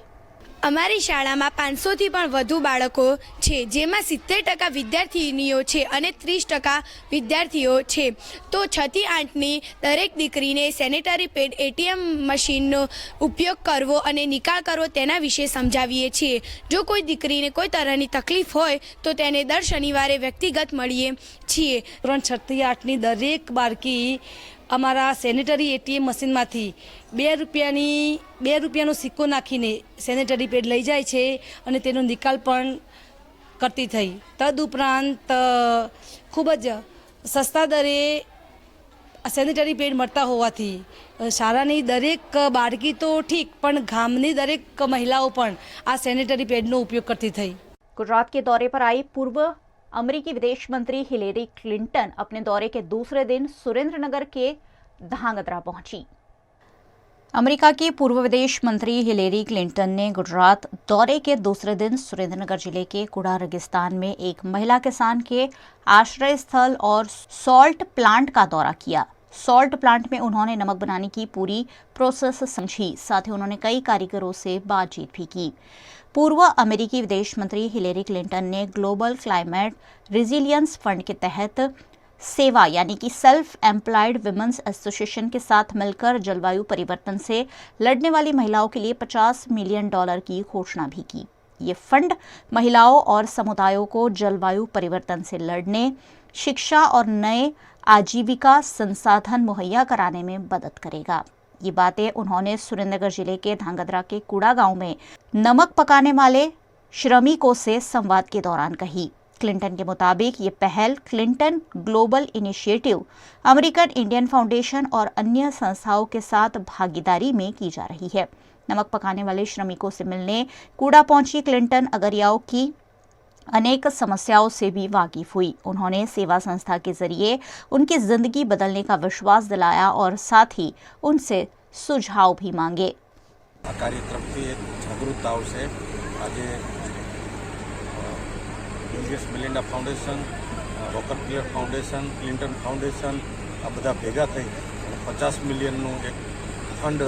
અમારી શાળામાં 500થી પણ વધુ બાળકો છે, જેમાં 70% વિદ્યાર્થીનીઓ છે અને 30% વિદ્યાર્થીઓ છે। તો 6 થી 8ની દરેક દીકરીને સેનેટરી પેડ, એટીએમ મશીનનો ઉપયોગ કરવો અને નિકાલ કરવો તેના વિશે સમજાવીએ છીએ। જો કોઈ દીકરીને કોઈ તરહની તકલીફ હોય તો તેને દર શનિવારે વ્યક્તિગત મળીએ છીએ। ધોરણ 6 થી 8ની દરેક બાળકી અમારા સેનેટરી એટીએમ મશીનમાંથી 2 રૂપિયાનો સિક્કો નાખીને સેનેટરી પેડ લઈ જાય છે અને તેનો નિકાલ પણ કરતી થઈ। તદુપરાંત ખૂબ જ સસ્તા દરે સેનેટરી પેડ મળતા હોવાથી શાળાની દરેક બાળકી તો ઠીક, પણ ગામની દરેક મહિલાઓ પણ આ સેનેટરી પેડનો ઉપયોગ કરતી થઈ। गुजरात के दौरे पर आई पूर्व अमेरिकी विदेश मंत्री हिलेरी क्लिंटन अपने दौरे के दूसरे दिन सुरेंद्रनगर के धांगध्रा पहुंची। अमेरिका की पूर्व विदेश मंत्री हिलेरी क्लिंटन ने गुजरात दौरे के दूसरे दिन सुरेंद्रनगर जिले के कुड़ा रेगिस्तान में एक महिला किसान के आश्रय स्थल और सॉल्ट प्लांट का दौरा किया। सॉल्ट प्लांट में उन्होंने नमक बनाने की पूरी प्रोसेस समझी। साथ ही उन्होंने कई कारीगरों से बातचीत भी की। पूर्व अमेरिकी विदेश मंत्री हिलेरी क्लिंटन ने ग्लोबल क्लाइमेट रिजिलियंस फंड के तहत सेवा यानी कि सेल्फ एम्प्लॉयड विमेंस एसोसिएशन के साथ मिलकर जलवायु परिवर्तन से लड़ने वाली महिलाओं के लिए $50 मिलियन की घोषणा भी की। ये फंड महिलाओं और समुदायों को जलवायु परिवर्तन से लड़ने, शिक्षा और नए आजीविका संसाधन मुहैया कराने में मदद करेगा। ये बातें उन्होंने सुरेंद्रनगर जिले के धांगध्रा के कूड़ा गांव में नमक पकाने वाले श्रमिकों से संवाद के दौरान कही। क्लिंटन के मुताबिक ये पहल Clinton global initiative, American Indian foundation और अन्य संस्थाओं के साथ भागीदारी में की जा रही है। नमक पकाने वाले श्रमिकों से मिलने कूड़ा पहुंची क्लिंटन अगरियाओं की अनेक समस्याओं से भी वाकिफ हुई। उन्होंने सेवा संस्था के जरिए उनकी जिंदगी बदलने का विश्वास दिलाया और साथ ही उनसे सुझाव भी मांगे। આ કાર્યક્રમથી એક જાગૃતતા આવશે। આજે bill Melinda foundation, rocker clear foundation, Clinton foundation આ બધા ભેગા થઈ 50 મિલિયનનું એક ફંડ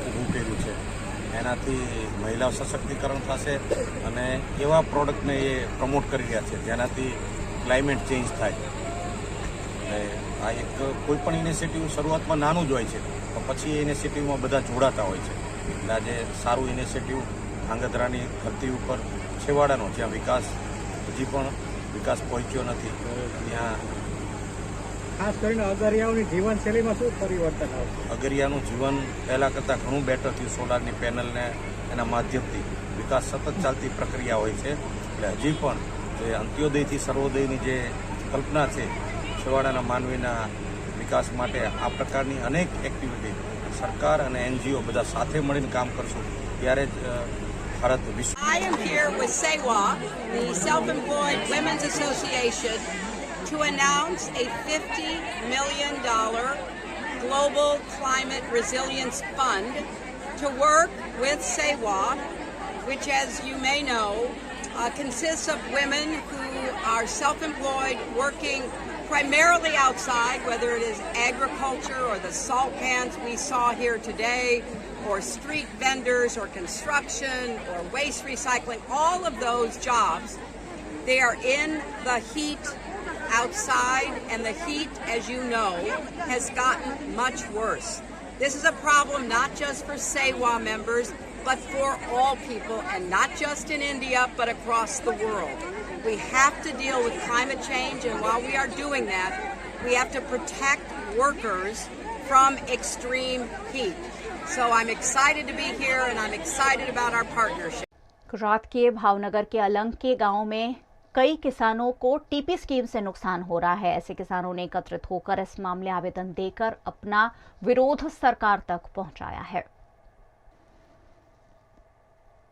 ઊભું કર્યું છે। એનાથી મહિલા સશક્તિકરણ થશે અને એવા પ્રોડક્ટને એ પ્રમોટ કરી રહ્યા છે જેનાથી ક્લાઇમેટ ચેન્જ થાય। આ એક કોઈપણ ઇનિશિયેટિવ શરૂઆતમાં નાનું જ હોય છે, તો પછી એ ઇનિશિયેટિવમાં બધા જોડાતા હોય છે। એટલે આજે સારું ઇનિશિયેટિવ ધાંગધ્રાની ધરતી ઉપર છેવાડાનો, જ્યાં વિકાસ હજી પણ વિકાસ પહોંચ્યો નથી, ત્યાં ખાસ કરીને અગરિયાઓની જીવનશૈલીમાં શું પરિવર્તન આવશે? અગરિયાનું જીવન પહેલાં કરતાં ઘણું બેટર થયું। સોલારની પેનલને એના માધ્યમથી વિકાસ સતત ચાલતી પ્રક્રિયા હોય છે। એટલે હજી પણ જે અંત્યોદયથી સર્વોદયની જે કલ્પના છે છેવાડાના માનવીના વિકાસ માટે આ પ્રકારની અનેક એક્ટિવિટી સરકાર અને એનજીઓ બધા સાથે મળીને કામ કરશું ત્યારે જ ભારત વિશ્વ I am here with SEWA, the Self-Employed Women's Association, to announce a $50 million Global Climate Resilience Fund to work with SEWA, which, as you may know, consists of women who are self-employed, working primarily outside, whether it is agriculture or the salt pans we saw here today, or street vendors or construction or waste recycling, all of those jobs, they are in the heat outside, and the heat, as you know, has gotten much worse. This is a problem not just for SEWA members, but for all people, and not just in India, but across the world. We have to deal with climate change, and while we are doing that, we have to protect workers from extreme heat. So I'm excited to be here, and I'm excited about our partnership. Gujarat के भावनगर के अलंग के गांव में कई किसानों को TP scheme से नुकसान हो रहा है। ऐसे किसानों ने एकत्रित होकर इस मामले आवेदन देकर अपना विरोध सरकार तक पहुंचाया है।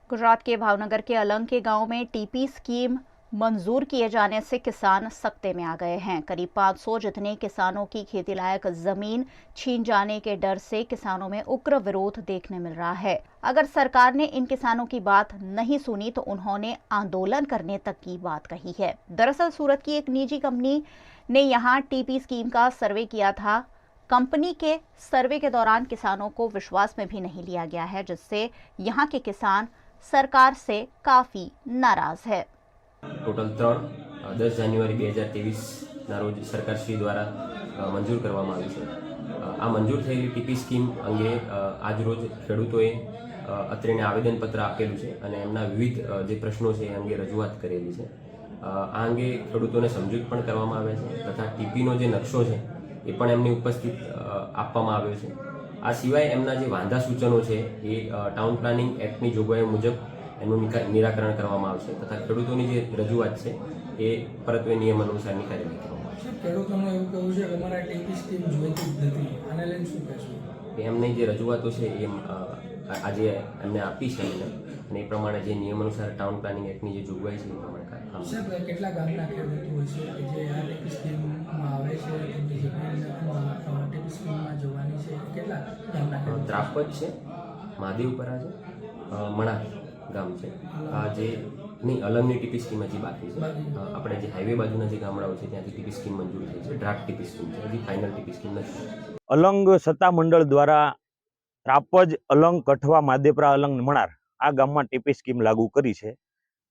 गुजरात के भावनगर के अलंग के गांव में टीपी स्कीम मंजूर किए जाने से किसान सख्ते में आ गए हैं। करीब 500 जितने किसानों की खेती लायक जमीन छीन जाने के डर से किसानों में उग्र विरोध देखने मिल रहा है। अगर सरकार ने इन किसानों की बात नहीं सुनी तो उन्होंने आंदोलन करने तक की बात कही है। दरअसल सूरत की एक निजी कंपनी ने यहां टीपी स्कीम का सर्वे किया था। कंपनी के सर्वे के दौरान किसानों को विश्वास में भी नहीं लिया गया है, जिससे यहां के किसान सरकार से काफी नाराज है। टोटल 10 જાન્યુઆરી 2023ના રોજ સરકારશ્રી દ્વારા મંજૂર કરવામાં આવી છે। આ મંજૂર થયેલી ટીપી સ્કીમ અંગે આજ રોજ ખેડૂતોએ અત્રેને આવેદનપત્ર આપેલું છે અને એમના વિવિધ જે પ્રશ્નો છે એ અંગે રજૂઆત કરેલી છે। આ અંગે ખેડૂતોને સમજૂત પણ કરવામાં આવે છે તથા ટીપીનો જે નકશો છે એ પણ એમની ઉપસ્થિત આપવામાં આવ્યો છે। આ સિવાય એમના જે વાંધા સૂચનો છે એ ટાઉન પ્લાનિંગ એક્ટની જોગવાઈઓ મુજબ એનું નિરાકરણ કરવામાં આવશે તથા ખેડૂતોની જે રજૂઆત છે એ પરત્વે નિયમ અનુસારની કાર્યવાહી કરવામાં આવશે। ખેડૂતોનું એવું કહેવું છે કે અમારા ટીપી સ્કીમ જોઈતી જ નથી, આને લઈને શું કહેશો? એમની જે રજૂઆતો છે એ આજે એમને આપી છે અને એ પ્રમાણે જે નિયમ અનુસાર ટાઉન પ્લાનિંગ એક્ટની જે જોગવાઈ છે એ પ્રમાણે કેટલા ગામના ખેડૂતો હોય છે કે જે આ ટીપી સ્કીમમાં આવે છે, તેમની જમીન ટીપી સ્કીમમાં જોવાની છે? કેટલા ગામના? ત્રાપજ છે, મહાદેવપરા છે, મણા ગામ છે। આ જે નહીં અલંગની ટીપી સ્કીમ હજી બાકી છે। આપણે જે હાઈવે બાજુના જે ગામડાઓ છે ત્યાંથી ટીપી સ્કીમ મંજૂર થઈ છે, ડ્રાફ્ટ ટીપી સ્કીમ છે, હજી ફાઇનલ ટીપી સ્કીમ નથી। અલંગ સત્તામંડળ દ્વારા ત્રાપજ, અલંગ, કઠવા, માદેપરા, અલંગ, મણાર આ ગામમાં ટીપી સ્કીમ લાગુ કરી છે।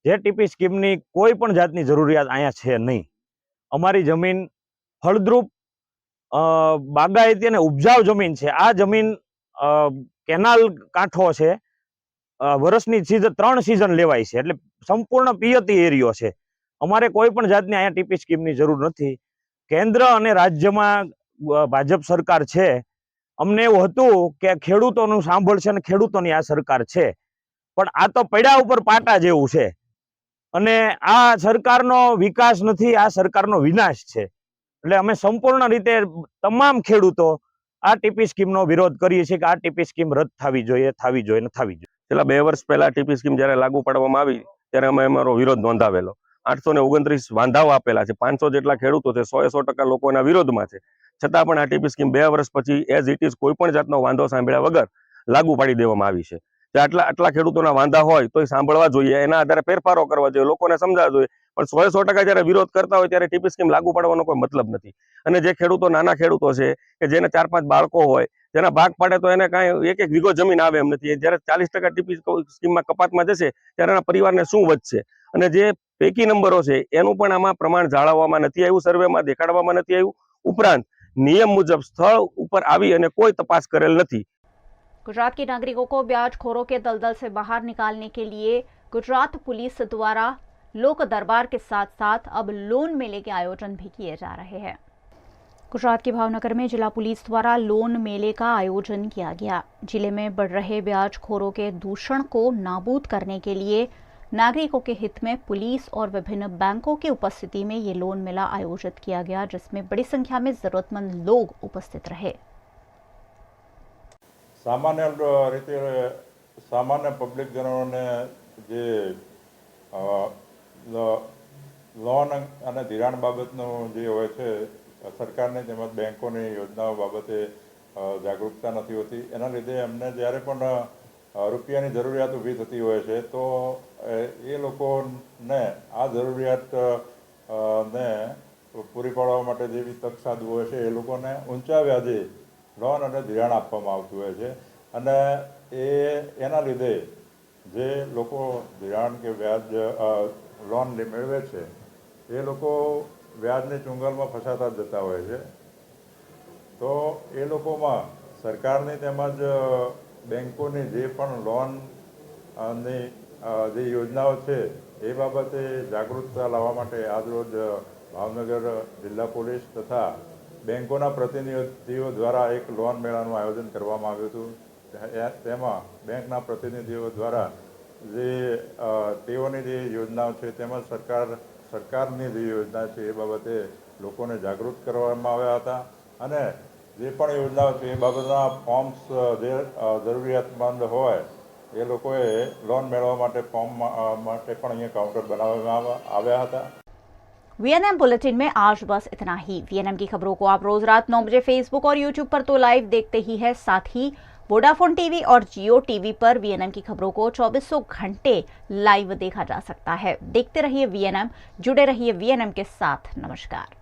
જે ટીપી સ્કીમની કોઈ પણ જાતની જરૂરિયાત અહીંયા છે નહીં। અમારી જમીન ફળદ્રુપ બાગાયતી અને ઉપજાઉ જમીન છે। આ જમીન કેનાલ કાંઠો છે, વર્ષની 3 સિઝન લેવાય છે, એટલે સંપૂર્ણ પિયતી એરિયો છે। અમારે કોઈ પણ જાતની અહીંયા ટીપી સ્કીમની જરૂર નથી। કેન્દ્ર અને રાજ્યમાં ભાજપ સરકાર છે। અમને એવું હતું કે ખેડૂતોનું સાંભળશે અને ખેડૂતોની આ સરકાર છે, પણ આ તો પડ્યા ઉપર પાટા જેવું છે અને આ સરકારનો વિકાસ નથી, આ સરકારનો વિનાશ છે. એટલે અમે સંપૂર્ણ રીતે તમામ ખેડૂતો આ ટીપી સ્કીમનો વિરોધ કરીએ છીએ કે આ ટીપી સ્કીમ રદ થવી જોઈએ. છેલ્લા 2 વર્ષ પહેલા ટીપી સ્કીમ જ્યારે લાગુ પાડવામાં આવી ત્યારે અમે અમારો વિરોધ નોંધાવેલો. 829 વાંધાઓ આપેલા છે. 500 જેટલા ખેડૂતો છે, 100% લોકો એના વિરોધમાં છે. છતાં પણ આ ટીપી સ્કીમ 2 વર્ષ પછી એઝ ઇટ ઇઝ કોઈ પણ જાતનો વાંધો સાંભળ્યા વગર લાગુ પાડી દેવામાં આવી છે. આટલા ખેડૂતોના વાંધા હોય તો એ સાંભળવા જોઈએ, એના આધારે ફેરફારો કરવા જોઈએ, લોકોને સમજાવવા જોઈએ. પણ 100% જ્યારે વિરોધ કરતા હોય ત્યારે ટીપી સ્કીમ લાગુ પાડવાનો કોઈ મતલબ નથી. અને જે ખેડૂતો નાના ખેડૂતો છે કે જેને 4-5 બાળકો હોય, જેના ભાગ પાડે તો એને કાંઈ 1-1 વીઘો જમીન આવે એમ નથી. જ્યારે 40% ટીપી સ્કીમમાં કપાતમાં જશે ત્યારે એના પરિવારને શું વધશે? અને જે પૈકી નંબરો છે એનું પણ આમાં પ્રમાણ જાળવવામાં નથી આવ્યું, સર્વેમાં દેખાડવામાં નથી આવ્યું. ઉપરાંત નિયમ મુજબ સ્થળ ઉપર આવી અને કોઈ તપાસ કરેલ નથી. गुजरात के नागरिकों को ब्याजखोरों के दलदल से बाहर निकालने के लिए गुजरात पुलिस द्वारा लोक दरबार के साथ साथ अब लोन मेले के आयोजन भी किए जा रहे हैं। गुजरात के भावनगर में जिला पुलिस द्वारा लोन मेले का आयोजन किया गया। जिले में बढ़ रहे ब्याजखोरों के दूषण को नाबूद करने के लिए नागरिकों के हित में पुलिस और विभिन्न बैंकों की उपस्थिति में ये लोन मेला आयोजित किया गया, जिसमें बड़ी संख्या में जरूरतमंद लोग उपस्थित रहे। સામાન્ય રીતે સામાન્ય પબ્લિકજનોને જે લોન અને ધિરાણ બાબતનું જે હોય છે સરકારની તેમજ બેંકોની યોજનાઓ બાબતે જાગૃતતા નથી હોતી. એના લીધે એમને જ્યારે પણ રૂપિયાની જરૂરિયાત ઊભી થતી હોય છે તો એ લોકોને આ જરૂરિયાત ને પૂરી પાડવા માટે જેવી તક સાધુ હોય છે એ લોકોને ઊંચા વ્યાજે લોન અને ધિરાણ આપવામાં આવતું હોય છે. અને એના લીધે જે લોકો ધિરાણ કે વ્યાજ લોન મેળવે છે એ લોકો વ્યાજની ચુંગાલમાં ફસાતા જ જતા હોય છે. તો એ લોકોમાં સરકારની તેમજ બેંકોની જે પણ લોનની જે યોજનાઓ છે એ બાબતે જાગૃતતા લાવવા માટે આજરોજ ભાવનગર જિલ્લા પોલીસ તથા બેંકોના પ્રતિનિધિઓ દ્વારા એક લોન મેળાનું આયોજન કરવામાં આવ્યું હતું. તેમાં બેંકના પ્રતિનિધિઓ દ્વારા જે તેઓની જે યોજનાઓ છે તેમજ સરકારની જે યોજના છે એ બાબતે લોકોને જાગૃત કરવામાં આવ્યા હતા. અને જે પણ યોજનાઓ છે એ બાબતના ફોર્મ્સ જે જરૂરિયાતમંદ હોય એ લોકોએ લોન મેળવવા માટે ફોર્મ માટે પણ અહીંયા કાઉન્ટર બનાવવામાં આવ્યા હતા. वीएनएम बुलेटिन में आज बस इतना ही। वीएनएम की खबरों को आप रोज रात 9 बजे फेसबुक और यूट्यूब पर तो लाइव देखते ही है, साथ ही वोडाफोन टीवी और जियो टीवी पर वीएनएम की खबरों को 2400 घंटे लाइव देखा जा सकता है। देखते रहिए वीएनएम, जुड़े रहिए वीएनएम के साथ। नमस्कार।